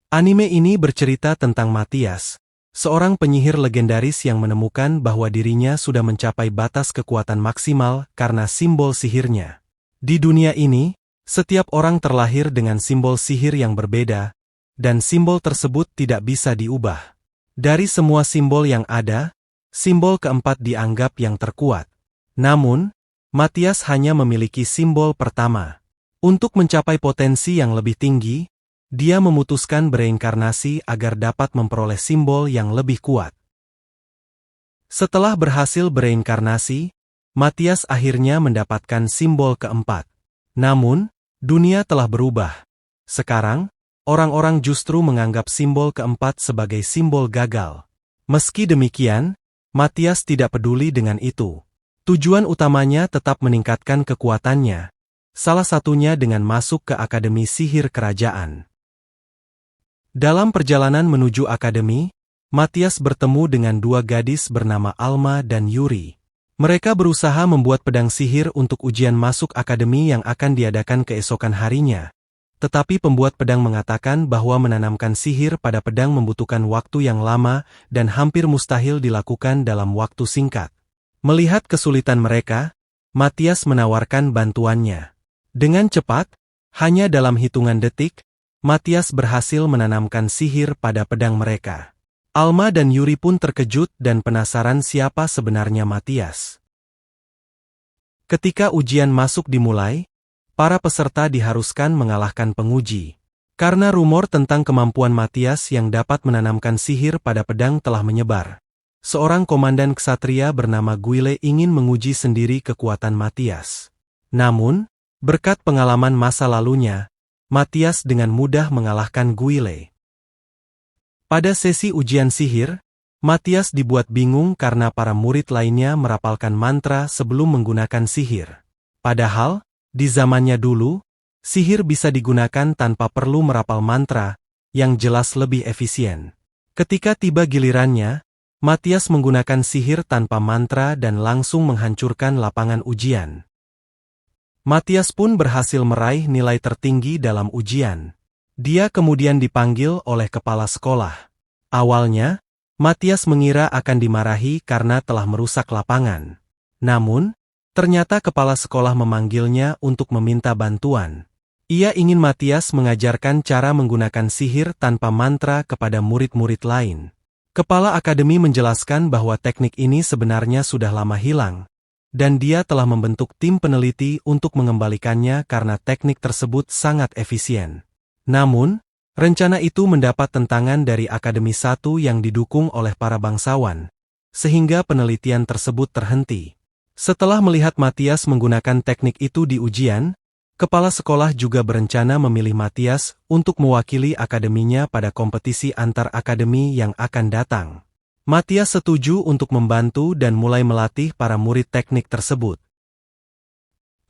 Anime ini bercerita tentang Matias, seorang penyihir legendaris yang menemukan bahwa dirinya sudah mencapai batas kekuatan maksimal karena simbol sihirnya. Di dunia ini, setiap orang terlahir dengan simbol sihir yang berbeda, dan simbol tersebut tidak bisa diubah. Dari semua simbol yang ada, simbol keempat dianggap yang terkuat. Namun, Matias hanya memiliki simbol pertama. Untuk mencapai potensi yang lebih tinggi, dia memutuskan bereinkarnasi agar dapat memperoleh simbol yang lebih kuat. Setelah berhasil bereinkarnasi, Matias akhirnya mendapatkan simbol keempat. Namun, dunia telah berubah. Sekarang, orang-orang justru menganggap simbol keempat sebagai simbol gagal. Meski demikian, Matias tidak peduli dengan itu. Tujuan utamanya tetap meningkatkan kekuatannya, salah satunya dengan masuk ke Akademi Sihir Kerajaan. Dalam perjalanan menuju akademi, Matias bertemu dengan dua gadis bernama Alma dan Yuri. Mereka berusaha membuat pedang sihir untuk ujian masuk akademi yang akan diadakan keesokan harinya. Tetapi pembuat pedang mengatakan bahwa menanamkan sihir pada pedang membutuhkan waktu yang lama dan hampir mustahil dilakukan dalam waktu singkat. Melihat kesulitan mereka, Matias menawarkan bantuannya. Dengan cepat, hanya dalam hitungan detik, Matias berhasil menanamkan sihir pada pedang mereka. Alma dan Yuri pun terkejut dan penasaran siapa sebenarnya Matias. Ketika ujian masuk dimulai, para peserta diharuskan mengalahkan penguji. Karena rumor tentang kemampuan Matias yang dapat menanamkan sihir pada pedang telah menyebar. Seorang komandan ksatria bernama Guile ingin menguji sendiri kekuatan Matias. Namun, berkat pengalaman masa lalunya, Matias dengan mudah mengalahkan Guile. Pada sesi ujian sihir, Matias dibuat bingung karena para murid lainnya merapalkan mantra sebelum menggunakan sihir. Padahal, di zamannya dulu, sihir bisa digunakan tanpa perlu merapal mantra, yang jelas lebih efisien. Ketika tiba gilirannya, Matias menggunakan sihir tanpa mantra dan langsung menghancurkan lapangan ujian. Matias pun berhasil meraih nilai tertinggi dalam ujian. Dia kemudian dipanggil oleh kepala sekolah. Awalnya, Matias mengira akan dimarahi karena telah merusak lapangan. Namun, ternyata kepala sekolah memanggilnya untuk meminta bantuan. Ia ingin Matias mengajarkan cara menggunakan sihir tanpa mantra kepada murid-murid lain. Kepala akademi menjelaskan bahwa teknik ini sebenarnya sudah lama hilang, dan dia telah membentuk tim peneliti untuk mengembalikannya karena teknik tersebut sangat efisien. Namun, rencana itu mendapat tentangan dari Akademi 1 yang didukung oleh para bangsawan, sehingga penelitian tersebut terhenti. Setelah melihat Matias menggunakan teknik itu di ujian, kepala sekolah juga berencana memilih Matias untuk mewakili akademinya pada kompetisi antar akademi yang akan datang. Matias setuju untuk membantu dan mulai melatih para murid teknik tersebut.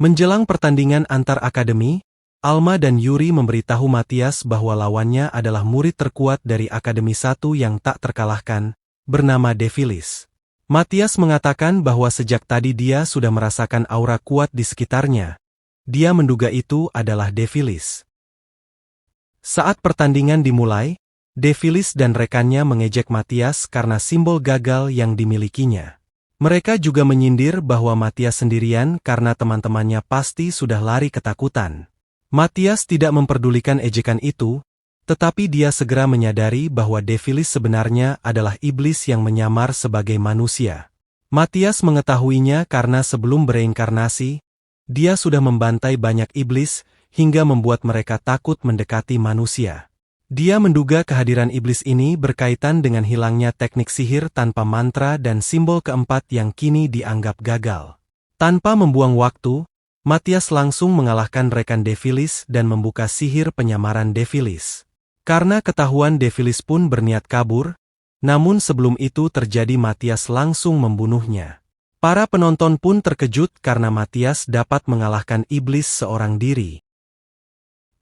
Menjelang pertandingan antar akademi, Alma dan Yuri memberitahu Matias bahwa lawannya adalah murid terkuat dari Akademi 1 yang tak terkalahkan, bernama Devilis. Matias mengatakan bahwa sejak tadi dia sudah merasakan aura kuat di sekitarnya. Dia menduga itu adalah Devilis. Saat pertandingan dimulai, Devilis dan rekannya mengejek Matias karena simbol gagal yang dimilikinya. Mereka juga menyindir bahwa Matias sendirian karena teman-temannya pasti sudah lari ketakutan. Matias tidak memperdulikan ejekan itu, tetapi dia segera menyadari bahwa Devilis sebenarnya adalah iblis yang menyamar sebagai manusia. Matias mengetahuinya karena sebelum bereinkarnasi, dia sudah membantai banyak iblis hingga membuat mereka takut mendekati manusia. Dia menduga kehadiran iblis ini berkaitan dengan hilangnya teknik sihir tanpa mantra dan simbol keempat yang kini dianggap gagal. Tanpa membuang waktu, Matias langsung mengalahkan rekan Devilis dan membuka sihir penyamaran Devilis. Karena ketahuan Devilis pun berniat kabur, namun sebelum itu terjadi Matias langsung membunuhnya. Para penonton pun terkejut karena Matias dapat mengalahkan iblis seorang diri.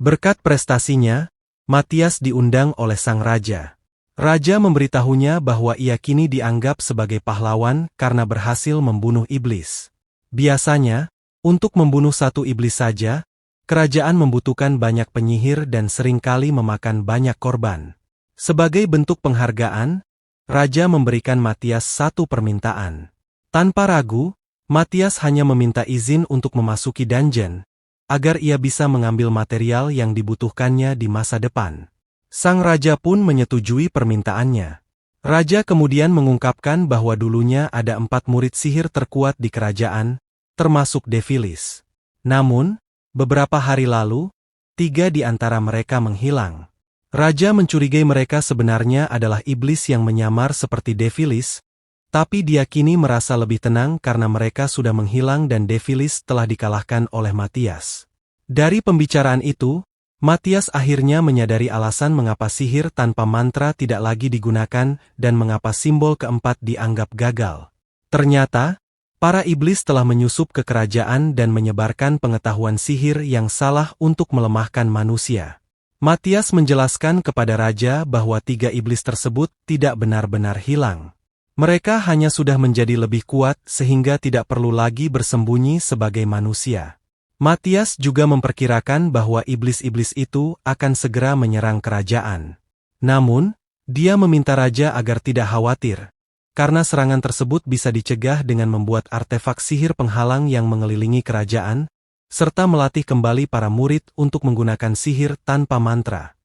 Berkat prestasinya, Matias diundang oleh sang raja. Raja memberitahunya bahwa ia kini dianggap sebagai pahlawan karena berhasil membunuh iblis. Biasanya, untuk membunuh satu iblis saja, Kerajaan membutuhkan banyak penyihir dan seringkali memakan banyak korban. Sebagai bentuk penghargaan, Raja memberikan Matias satu permintaan. Tanpa ragu, Matias hanya meminta izin untuk memasuki dungeon, agar ia bisa mengambil material yang dibutuhkannya di masa depan. Sang raja pun menyetujui permintaannya. Raja kemudian mengungkapkan bahwa dulunya ada 4 murid sihir terkuat di kerajaan, termasuk Devilis. Namun, beberapa hari lalu, 3 di antara mereka menghilang. Raja mencurigai mereka sebenarnya adalah iblis yang menyamar seperti Devilis, tapi dia kini merasa lebih tenang karena mereka sudah menghilang dan Devilis telah dikalahkan oleh Matias. Dari pembicaraan itu, Matias akhirnya menyadari alasan mengapa sihir tanpa mantra tidak lagi digunakan dan mengapa simbol keempat dianggap gagal. Ternyata, para iblis telah menyusup ke kerajaan dan menyebarkan pengetahuan sihir yang salah untuk melemahkan manusia. Matias menjelaskan kepada raja bahwa 3 iblis tersebut tidak benar-benar hilang. Mereka hanya sudah menjadi lebih kuat sehingga tidak perlu lagi bersembunyi sebagai manusia. Matias juga memperkirakan bahwa iblis-iblis itu akan segera menyerang kerajaan. Namun, dia meminta raja agar tidak khawatir, karena serangan tersebut bisa dicegah dengan membuat artefak sihir penghalang yang mengelilingi kerajaan, serta melatih kembali para murid untuk menggunakan sihir tanpa mantra.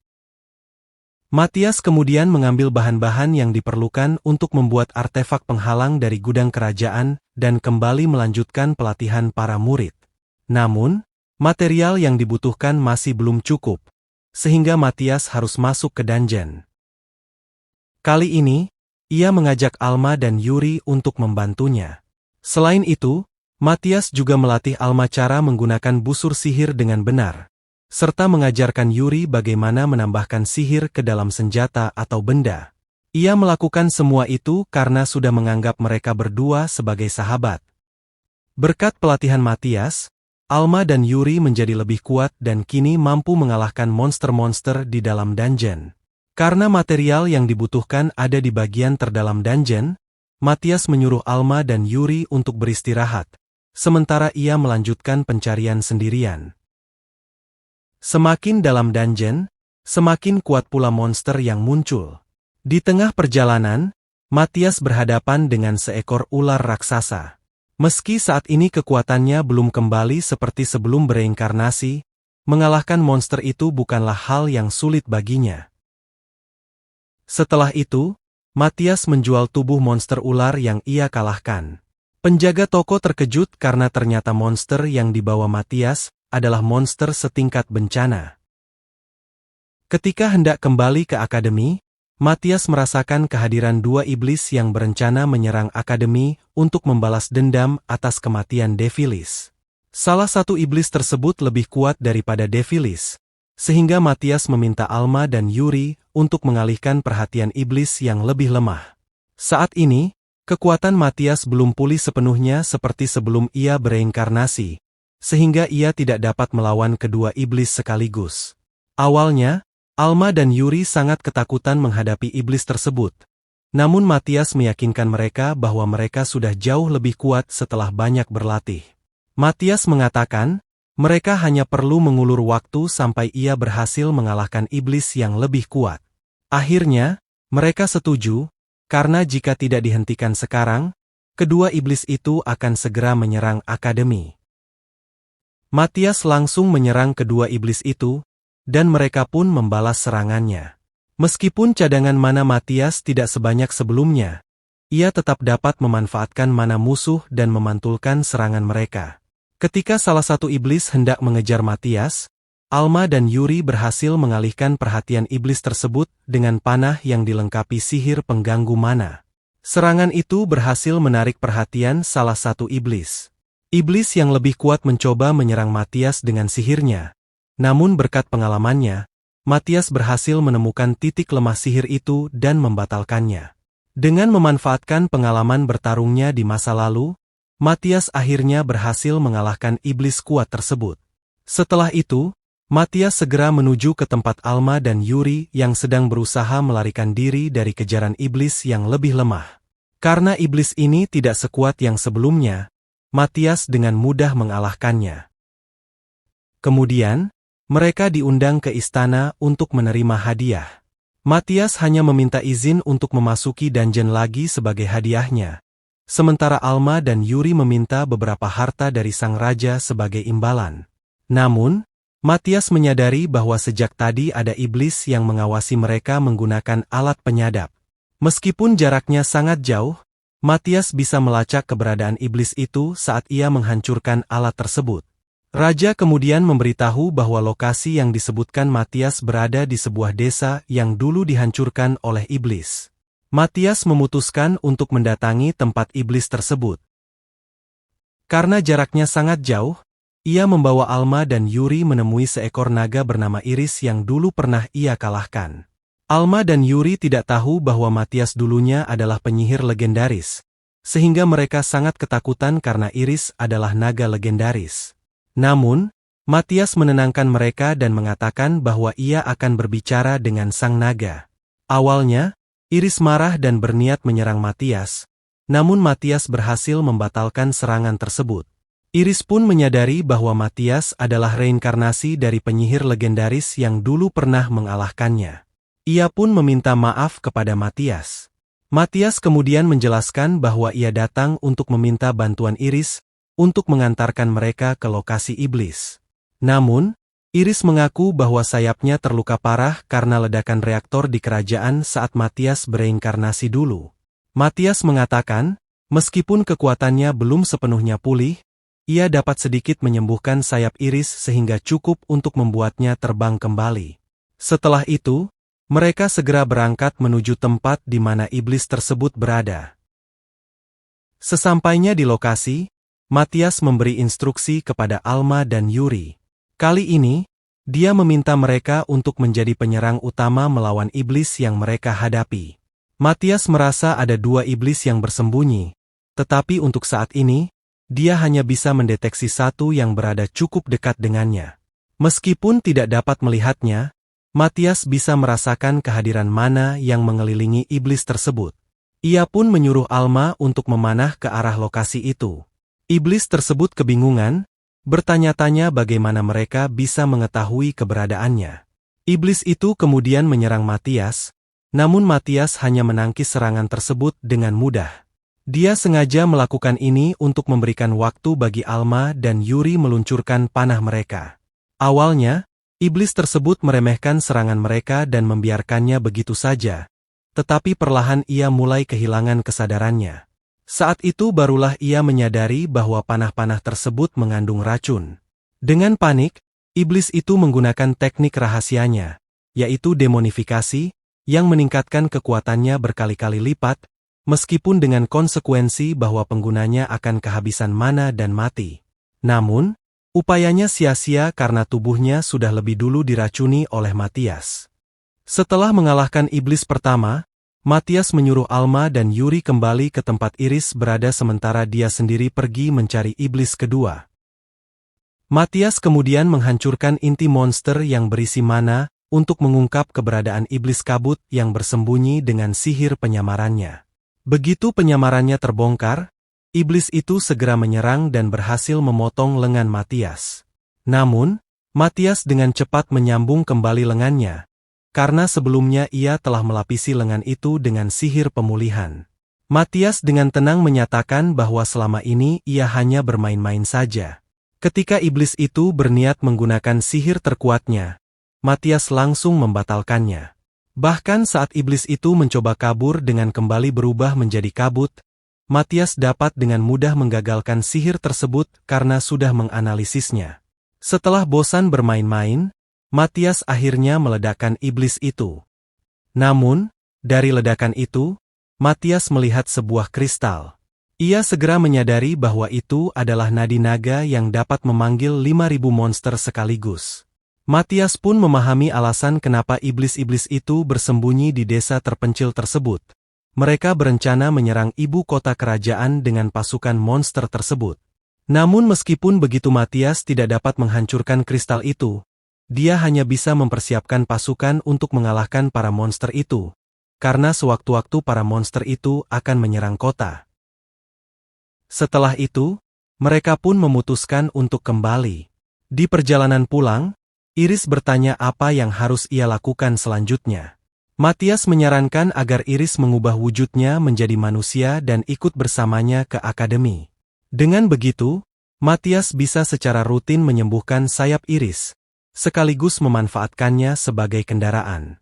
Matias kemudian mengambil bahan-bahan yang diperlukan untuk membuat artefak penghalang dari gudang kerajaan dan kembali melanjutkan pelatihan para murid. Namun, material yang dibutuhkan masih belum cukup, sehingga Matias harus masuk ke dungeon. Kali ini, ia mengajak Alma dan Yuri untuk membantunya. Selain itu, Matias juga melatih Alma cara menggunakan busur sihir dengan benar, serta mengajarkan Yuri bagaimana menambahkan sihir ke dalam senjata atau benda. Ia melakukan semua itu karena sudah menganggap mereka berdua sebagai sahabat. Berkat pelatihan Matias, Alma dan Yuri menjadi lebih kuat dan kini mampu mengalahkan monster-monster di dalam dungeon. Karena material yang dibutuhkan ada di bagian terdalam dungeon, Matias menyuruh Alma dan Yuri untuk beristirahat, sementara ia melanjutkan pencarian sendirian. Semakin dalam dungeon, semakin kuat pula monster yang muncul. Di tengah perjalanan, Matias berhadapan dengan seekor ular raksasa. Meski saat ini kekuatannya belum kembali seperti sebelum bereinkarnasi, mengalahkan monster itu bukanlah hal yang sulit baginya. Setelah itu, Matias menjual tubuh monster ular yang ia kalahkan. Penjaga toko terkejut karena ternyata monster yang dibawa Matias adalah monster setingkat bencana. Ketika hendak kembali ke akademi, Matias merasakan kehadiran 2 iblis yang berencana menyerang akademi untuk membalas dendam atas kematian Devilis. Salah satu iblis tersebut lebih kuat daripada Devilis, sehingga Matias meminta Alma dan Yuri untuk mengalihkan perhatian iblis yang lebih lemah. Saat ini, kekuatan Matias belum pulih sepenuhnya seperti sebelum ia bereinkarnasi, sehingga ia tidak dapat melawan kedua iblis sekaligus. Awalnya, Alma dan Yuri sangat ketakutan menghadapi iblis tersebut. Namun Matias meyakinkan mereka bahwa mereka sudah jauh lebih kuat setelah banyak berlatih. Matias mengatakan, mereka hanya perlu mengulur waktu sampai ia berhasil mengalahkan iblis yang lebih kuat. Akhirnya, mereka setuju, karena jika tidak dihentikan sekarang, kedua iblis itu akan segera menyerang akademi. Matias langsung menyerang kedua iblis itu, dan mereka pun membalas serangannya. Meskipun cadangan mana Matias tidak sebanyak sebelumnya, ia tetap dapat memanfaatkan mana musuh dan memantulkan serangan mereka. Ketika salah satu iblis hendak mengejar Matias, Alma dan Yuri berhasil mengalihkan perhatian iblis tersebut dengan panah yang dilengkapi sihir pengganggu mana. Serangan itu berhasil menarik perhatian salah satu iblis. Iblis yang lebih kuat mencoba menyerang Matias dengan sihirnya. Namun berkat pengalamannya, Matias berhasil menemukan titik lemah sihir itu dan membatalkannya. Dengan memanfaatkan pengalaman bertarungnya di masa lalu, Matias akhirnya berhasil mengalahkan iblis kuat tersebut. Setelah itu, Matias segera menuju ke tempat Alma dan Yuri yang sedang berusaha melarikan diri dari kejaran iblis yang lebih lemah. Karena iblis ini tidak sekuat yang sebelumnya, Matias dengan mudah mengalahkannya. Kemudian, mereka diundang ke istana untuk menerima hadiah. Matias hanya meminta izin untuk memasuki dungeon lagi sebagai hadiahnya. Sementara Alma dan Yuri meminta beberapa harta dari sang raja sebagai imbalan. Namun, Matias menyadari bahwa sejak tadi ada iblis yang mengawasi mereka menggunakan alat penyadap. Meskipun jaraknya sangat jauh, Matias bisa melacak keberadaan iblis itu saat ia menghancurkan alat tersebut. Raja kemudian memberitahu bahwa lokasi yang disebutkan Matias berada di sebuah desa yang dulu dihancurkan oleh iblis. Matias memutuskan untuk mendatangi tempat iblis tersebut. Karena jaraknya sangat jauh, ia membawa Alma dan Yuri menemui seekor naga bernama Iris yang dulu pernah ia kalahkan. Alma dan Yuri tidak tahu bahwa Matias dulunya adalah penyihir legendaris, sehingga mereka sangat ketakutan karena Iris adalah naga legendaris. Namun, Matias menenangkan mereka dan mengatakan bahwa ia akan berbicara dengan sang naga. Awalnya, Iris marah dan berniat menyerang Matias, namun Matias berhasil membatalkan serangan tersebut. Iris pun menyadari bahwa Matias adalah reinkarnasi dari penyihir legendaris yang dulu pernah mengalahkannya. Ia pun meminta maaf kepada Matias. Matias kemudian menjelaskan bahwa ia datang untuk meminta bantuan Iris untuk mengantarkan mereka ke lokasi iblis. Namun, Iris mengaku bahwa sayapnya terluka parah karena ledakan reaktor di kerajaan saat Matias bereinkarnasi dulu. Matias mengatakan, meskipun kekuatannya belum sepenuhnya pulih, ia dapat sedikit menyembuhkan sayap Iris sehingga cukup untuk membuatnya terbang kembali. Setelah itu, mereka segera berangkat menuju tempat di mana iblis tersebut berada. Sesampainya di lokasi, Matias memberi instruksi kepada Alma dan Yuri. Kali ini, dia meminta mereka untuk menjadi penyerang utama melawan iblis yang mereka hadapi. Matias merasa ada dua iblis yang bersembunyi, tetapi untuk saat ini, dia hanya bisa mendeteksi satu yang berada cukup dekat dengannya. Meskipun tidak dapat melihatnya, Matias bisa merasakan kehadiran mana yang mengelilingi iblis tersebut. Ia pun menyuruh Alma untuk memanah ke arah lokasi itu. Iblis tersebut kebingungan, bertanya-tanya bagaimana mereka bisa mengetahui keberadaannya. Iblis itu kemudian menyerang Matias, namun Matias hanya menangkis serangan tersebut dengan mudah. Dia sengaja melakukan ini untuk memberikan waktu bagi Alma dan Yuri meluncurkan panah mereka. Awalnya, iblis tersebut meremehkan serangan mereka dan membiarkannya begitu saja. Tetapi perlahan ia mulai kehilangan kesadarannya. Saat itu barulah ia menyadari bahwa panah-panah tersebut mengandung racun. Dengan panik, iblis itu menggunakan teknik rahasianya, yaitu demonifikasi, yang meningkatkan kekuatannya berkali-kali lipat, meskipun dengan konsekuensi bahwa penggunanya akan kehabisan mana dan mati. Namun, upayanya sia-sia karena tubuhnya sudah lebih dulu diracuni oleh Matias. Setelah mengalahkan iblis pertama, Matias menyuruh Alma dan Yuri kembali ke tempat Iris berada sementara dia sendiri pergi mencari iblis kedua. Matias kemudian menghancurkan inti monster yang berisi mana untuk mengungkap keberadaan iblis kabut yang bersembunyi dengan sihir penyamarannya. Begitu penyamarannya terbongkar, iblis itu segera menyerang dan berhasil memotong lengan Matias. Namun, Matias dengan cepat menyambung kembali lengannya, karena sebelumnya ia telah melapisi lengan itu dengan sihir pemulihan. Matias dengan tenang menyatakan bahwa selama ini ia hanya bermain-main saja. Ketika iblis itu berniat menggunakan sihir terkuatnya, Matias langsung membatalkannya. Bahkan saat iblis itu mencoba kabur dengan kembali berubah menjadi kabut, Matias dapat dengan mudah menggagalkan sihir tersebut karena sudah menganalisisnya. Setelah bosan bermain-main, Matias akhirnya meledakkan iblis itu. Namun, dari ledakan itu, Matias melihat sebuah kristal. Ia segera menyadari bahwa itu adalah nadi naga yang dapat memanggil 5.000 monster sekaligus. Matias pun memahami alasan kenapa iblis-iblis itu bersembunyi di desa terpencil tersebut. Mereka berencana menyerang ibu kota kerajaan dengan pasukan monster tersebut. Namun meskipun begitu Matias tidak dapat menghancurkan kristal itu, dia hanya bisa mempersiapkan pasukan untuk mengalahkan para monster itu, karena sewaktu-waktu para monster itu akan menyerang kota. Setelah itu, mereka pun memutuskan untuk kembali. Di perjalanan pulang, Iris bertanya apa yang harus ia lakukan selanjutnya. Matias menyarankan agar Iris mengubah wujudnya menjadi manusia dan ikut bersamanya ke akademi. Dengan begitu, Matias bisa secara rutin menyembuhkan sayap Iris, sekaligus memanfaatkannya sebagai kendaraan.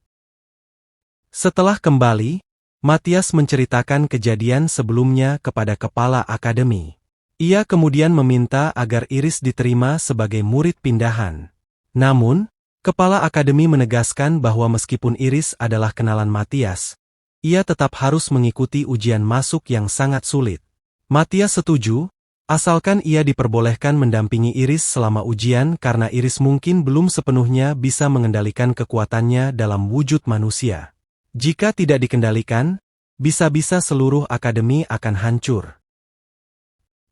Setelah kembali, Matias menceritakan kejadian sebelumnya kepada kepala akademi. Ia kemudian meminta agar Iris diterima sebagai murid pindahan. Namun, kepala akademi menegaskan bahwa meskipun Iris adalah kenalan Matias, ia tetap harus mengikuti ujian masuk yang sangat sulit. Matias setuju, asalkan ia diperbolehkan mendampingi Iris selama ujian karena Iris mungkin belum sepenuhnya bisa mengendalikan kekuatannya dalam wujud manusia. Jika tidak dikendalikan, bisa-bisa seluruh akademi akan hancur.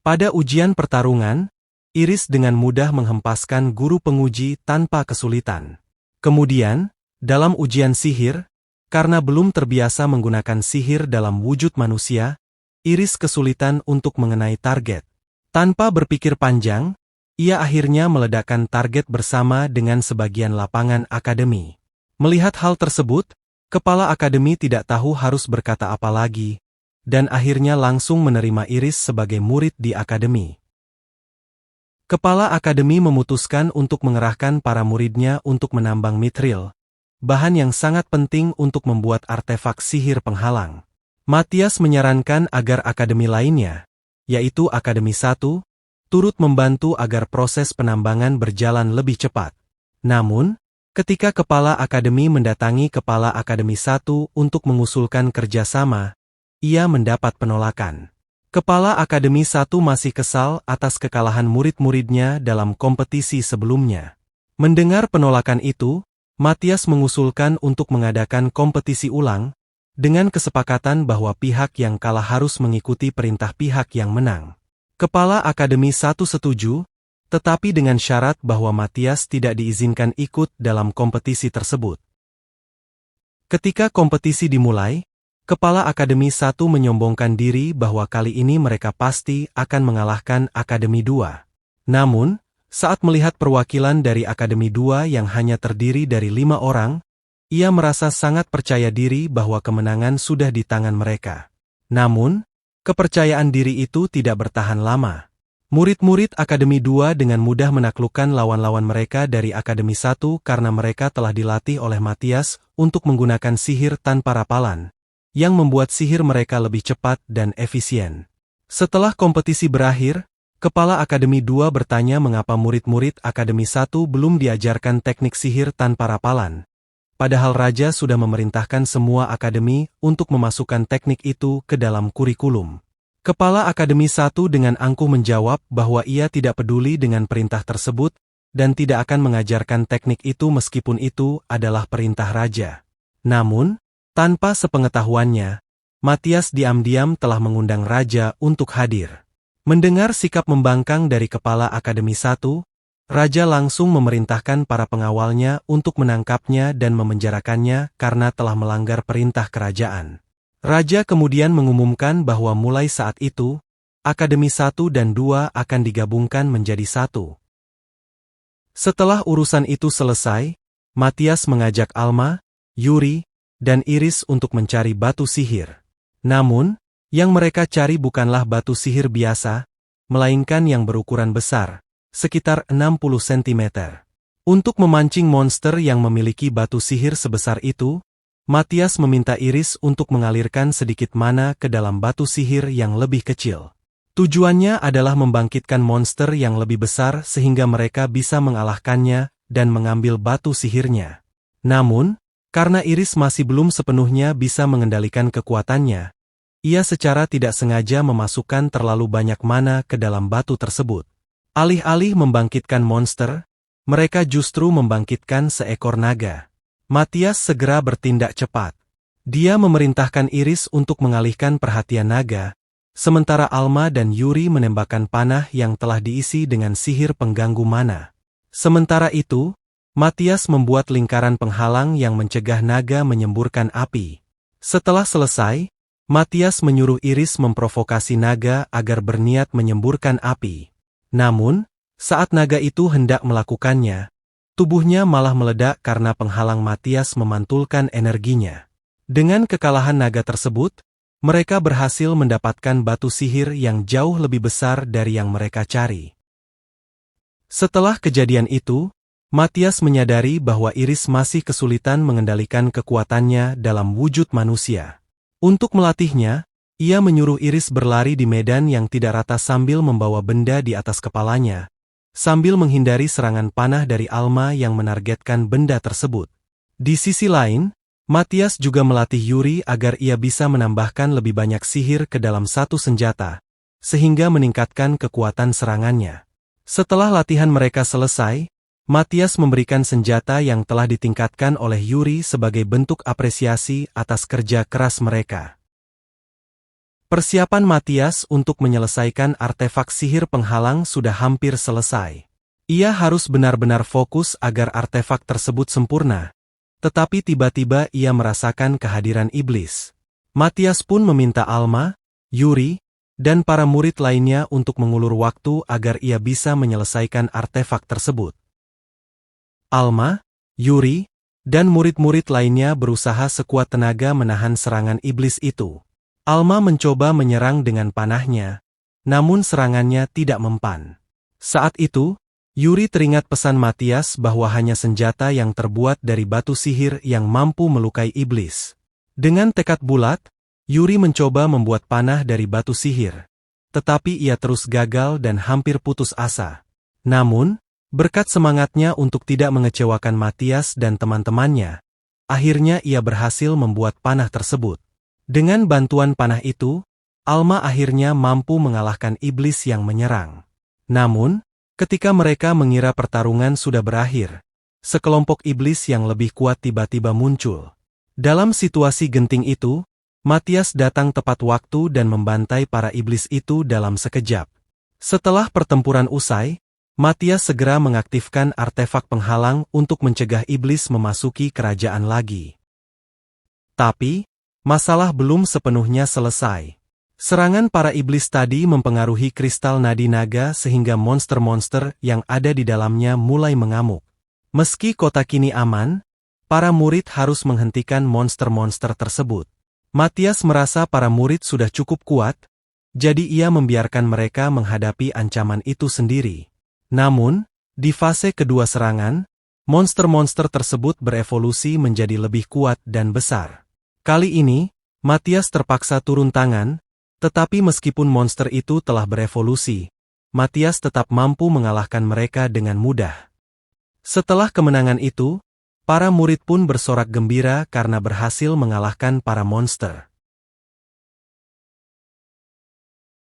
Pada ujian pertarungan, Iris dengan mudah menghempaskan guru penguji tanpa kesulitan. Kemudian, dalam ujian sihir, karena belum terbiasa menggunakan sihir dalam wujud manusia, Iris kesulitan untuk mengenai target. Tanpa berpikir panjang, ia akhirnya meledakkan target bersama dengan sebagian lapangan akademi. Melihat hal tersebut, kepala akademi tidak tahu harus berkata apa lagi, dan akhirnya langsung menerima Iris sebagai murid di akademi. Kepala akademi memutuskan untuk mengerahkan para muridnya untuk menambang mithril, bahan yang sangat penting untuk membuat artefak sihir penghalang. Matias menyarankan agar akademi lainnya, yaitu Akademi 1, turut membantu agar proses penambangan berjalan lebih cepat. Namun, ketika kepala akademi mendatangi kepala Akademi 1 untuk mengusulkan kerjasama, ia mendapat penolakan. Kepala Akademi 1 masih kesal atas kekalahan murid-muridnya dalam kompetisi sebelumnya. Mendengar penolakan itu, Matias mengusulkan untuk mengadakan kompetisi ulang, dengan kesepakatan bahwa pihak yang kalah harus mengikuti perintah pihak yang menang. Kepala Akademi 1 setuju, tetapi dengan syarat bahwa Matias tidak diizinkan ikut dalam kompetisi tersebut. Ketika kompetisi dimulai, Kepala Akademi 1 menyombongkan diri bahwa kali ini mereka pasti akan mengalahkan Akademi 2. Namun, saat melihat perwakilan dari Akademi 2 yang hanya terdiri dari 5 orang, ia merasa sangat percaya diri bahwa kemenangan sudah di tangan mereka. Namun, kepercayaan diri itu tidak bertahan lama. Murid-murid Akademi 2 dengan mudah menaklukkan lawan-lawan mereka dari Akademi 1 karena mereka telah dilatih oleh Matias untuk menggunakan sihir tanpa rapalan, yang membuat sihir mereka lebih cepat dan efisien. Setelah kompetisi berakhir, Kepala Akademi 2 bertanya mengapa murid-murid Akademi 1 belum diajarkan teknik sihir tanpa rapalan. Padahal Raja sudah memerintahkan semua akademi untuk memasukkan teknik itu ke dalam kurikulum. Kepala Akademi 1 dengan angkuh menjawab bahwa ia tidak peduli dengan perintah tersebut dan tidak akan mengajarkan teknik itu meskipun itu adalah perintah Raja. Namun, tanpa sepengetahuannya, Matias diam-diam telah mengundang Raja untuk hadir. Mendengar sikap membangkang dari Kepala Akademi 1, Raja langsung memerintahkan para pengawalnya untuk menangkapnya dan memenjarakannya karena telah melanggar perintah kerajaan. Raja kemudian mengumumkan bahwa mulai saat itu, Akademi 1 dan 2 akan digabungkan menjadi satu. Setelah urusan itu selesai, Matias mengajak Alma, Yuri, dan Iris untuk mencari batu sihir. Namun, yang mereka cari bukanlah batu sihir biasa, melainkan yang berukuran besar, sekitar 60 cm. Untuk memancing monster yang memiliki batu sihir sebesar itu, Matias meminta Iris untuk mengalirkan sedikit mana ke dalam batu sihir yang lebih kecil. Tujuannya adalah membangkitkan monster yang lebih besar sehingga mereka bisa mengalahkannya dan mengambil batu sihirnya. Namun, karena Iris masih belum sepenuhnya bisa mengendalikan kekuatannya, ia secara tidak sengaja memasukkan terlalu banyak mana ke dalam batu tersebut. Alih-alih membangkitkan monster, mereka justru membangkitkan seekor naga. Matias segera bertindak cepat. Dia memerintahkan Iris untuk mengalihkan perhatian naga, sementara Alma dan Yuri menembakkan panah yang telah diisi dengan sihir pengganggu mana. Sementara itu, Matias membuat lingkaran penghalang yang mencegah naga menyemburkan api. Setelah selesai, Matias menyuruh Iris memprovokasi naga agar berniat menyemburkan api. Namun, Saat naga itu hendak melakukannya, tubuhnya malah meledak karena penghalang Matias memantulkan energinya. Dengan kekalahan naga tersebut, mereka berhasil mendapatkan batu sihir yang jauh lebih besar dari yang mereka cari. Setelah kejadian itu, Matias menyadari bahwa Iris masih kesulitan mengendalikan kekuatannya dalam wujud manusia. Untuk melatihnya, ia menyuruh Iris berlari di medan yang tidak rata sambil membawa benda di atas kepalanya, sambil menghindari serangan panah dari Alma yang menargetkan benda tersebut. Di sisi lain, Matias juga melatih Yuri agar ia bisa menambahkan lebih banyak sihir ke dalam satu senjata, sehingga meningkatkan kekuatan serangannya. Setelah latihan mereka selesai, Matias memberikan senjata yang telah ditingkatkan oleh Yuri sebagai bentuk apresiasi atas kerja keras mereka. Persiapan Matias untuk menyelesaikan artefak sihir penghalang sudah hampir selesai. Ia harus benar-benar fokus agar artefak tersebut sempurna. Tetapi tiba-tiba ia merasakan kehadiran iblis. Matias pun meminta Alma, Yuri, dan para murid lainnya untuk mengulur waktu agar ia bisa menyelesaikan artefak tersebut. Alma, Yuri, dan murid-murid lainnya berusaha sekuat tenaga menahan serangan iblis itu. Alma mencoba menyerang dengan panahnya, namun serangannya tidak mempan. Saat itu, Yuri teringat pesan Matias bahwa hanya senjata yang terbuat dari batu sihir yang mampu melukai iblis. Dengan tekad bulat, Yuri mencoba membuat panah dari batu sihir. Tetapi ia terus gagal dan hampir putus asa. Namun, berkat semangatnya untuk tidak mengecewakan Matias dan teman-temannya, akhirnya ia berhasil membuat panah tersebut. Dengan bantuan panah itu, Alma akhirnya mampu mengalahkan iblis yang menyerang. Namun, ketika mereka mengira pertarungan sudah berakhir, sekelompok iblis yang lebih kuat tiba-tiba muncul. Dalam situasi genting itu, Matias datang tepat waktu dan membantai para iblis itu dalam sekejap. Setelah pertempuran usai, Matias segera mengaktifkan artefak penghalang untuk mencegah iblis memasuki kerajaan lagi. Tapi, masalah belum sepenuhnya selesai. Serangan para iblis tadi mempengaruhi kristal nadi naga sehingga monster-monster yang ada di dalamnya mulai mengamuk. Meski kota kini aman, para murid harus menghentikan monster-monster tersebut. Matias merasa para murid sudah cukup kuat, jadi ia membiarkan mereka menghadapi ancaman itu sendiri. Namun, di fase kedua serangan, monster-monster tersebut berevolusi menjadi lebih kuat dan besar. Kali ini, Matias terpaksa turun tangan, tetapi meskipun monster itu telah berevolusi, Matias tetap mampu mengalahkan mereka dengan mudah. Setelah kemenangan itu, para murid pun bersorak gembira karena berhasil mengalahkan para monster.